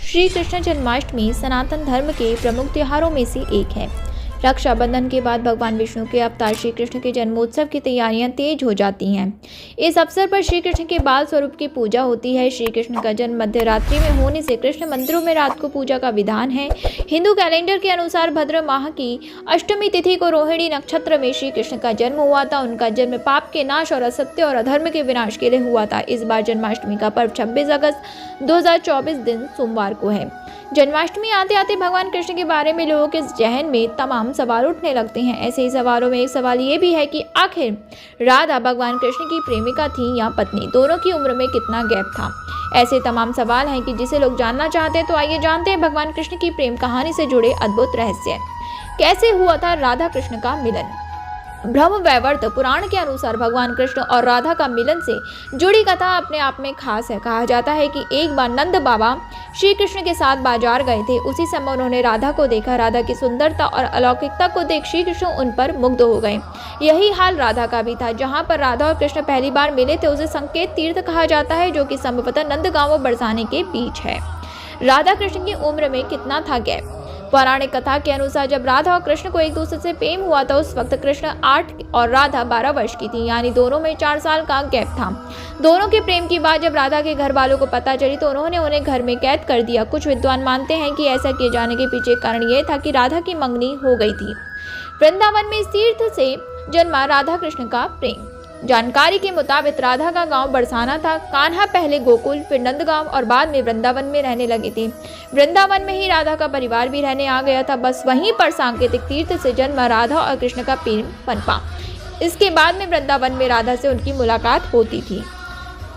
श्री कृष्ण जन्माष्टमी सनातन धर्म के प्रमुख त्योहारों में से एक है। रक्षाबंधन के बाद भगवान विष्णु के अवतार श्री कृष्ण के जन्मोत्सव की तैयारियां तेज हो जाती हैं। इस अवसर पर श्री कृष्ण के बाल स्वरूप की पूजा होती है। श्री कृष्ण का जन्म मध्य रात्रि में होने से कृष्ण मंदिरों में रात को पूजा का विधान है। हिंदू कैलेंडर के अनुसार भद्र माह की अष्टमी तिथि को रोहिणी नक्षत्र में श्री कृष्ण का जन्म हुआ था। उनका जन्म पाप के नाश और असत्य और अधर्म के विनाश के लिए हुआ था। इस बार जन्माष्टमी का पर्व 26 अगस्त 2024 दिन सोमवार को है। जन्माष्टमी आते आते भगवान कृष्ण के बारे में लोगों के जहन में तमाम सवाल उठने लगते हैं। ऐसे ही सवालों में एक सवाल ये भी है कि आखिर राधा भगवान कृष्ण की प्रेमिका थी या पत्नी, दोनों की उम्र में कितना गैप था। ऐसे तमाम सवाल हैं कि जिसे लोग जानना चाहते हैं। तो आइए जानते हैं भगवान कृष्ण की प्रेम कहानी से जुड़े अद्भुत रहस्य। कैसे हुआ था राधा कृष्ण का मिलन। ब्रह्म वैवर्त पुराण के अनुसार भगवान कृष्ण और राधा का मिलन से जुड़ी कथा अपने आप में खास है। कहा जाता है कि एक बार नंद बाबा श्री कृष्ण के साथ बाजार गए थे। उसी समय उन्होंने राधा को देखा। राधा की सुंदरता और अलौकिकता को देख श्री कृष्ण उन पर मुग्ध हो गए। यही हाल राधा का भी था। जहाँ पर राधा और कृष्ण पहली बार मिले थे उसे संकेत तीर्थ कहा जाता है, जो कि संभवतः नंदगांव और बरसाने के बीच है। राधा कृष्ण की उम्र में कितना था गैप। पौराणिक कथा के अनुसार जब राधा और कृष्ण को एक दूसरे से प्रेम हुआ था उस वक्त कृष्ण 8 और राधा 12 वर्ष की थी, यानी दोनों में 4 साल का गैप था। दोनों के प्रेम की बात जब राधा के घर वालों को पता चली तो उन्होंने उन्हें घर में कैद कर दिया। कुछ विद्वान मानते हैं कि ऐसा किए जाने के पीछे कारण यह था कि राधा की मंगनी हो गई थी। वृंदावन में इस तीर्थ से जन्मा राधा कृष्ण का प्रेम। जानकारी के मुताबिक राधा का गांव बरसाना था। कान्हा पहले गोकुल, फिर नंदगांव और बाद में वृंदावन में रहने लगी थी। वृंदावन में ही राधा का परिवार भी रहने आ गया था। बस वहीं पर सांकेतिक तीर्थ से जन्म राधा और कृष्ण का प्रेम पनपा। इसके बाद में वृंदावन में राधा से उनकी मुलाकात होती थी।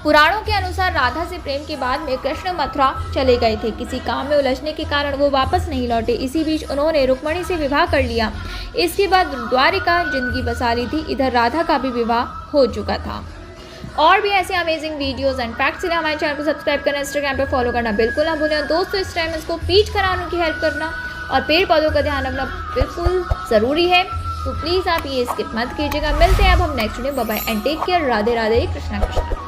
पुराणों के अनुसार राधा से प्रेम के बाद में कृष्ण मथुरा चले गए थे। किसी काम में उलझने के कारण वो वापस नहीं लौटे। इसी बीच उन्होंने रुक्मणी से विवाह कर लिया। इसके बाद द्वारिका जिंदगी बसा ली थी। इधर राधा का भी विवाह हो चुका था। और भी ऐसे अमेजिंग वीडियोस एंड फैक्ट्स के लिए हमारे चैनल को सब्सक्राइब करना, इंस्टाग्राम पर फॉलो करना बिल्कुल ना भूलें। दोस्तों, इस टाइम इसको पीच कराने की हेल्प करना और पेड़ पौधों का ध्यान रखना बिल्कुल ज़रूरी है। तो प्लीज़ आप ये स्किप मत कीजिएगा। मिलते हैं अब हम next video. Bye bye and take care. Radhe Radhe, Krishna Krishna.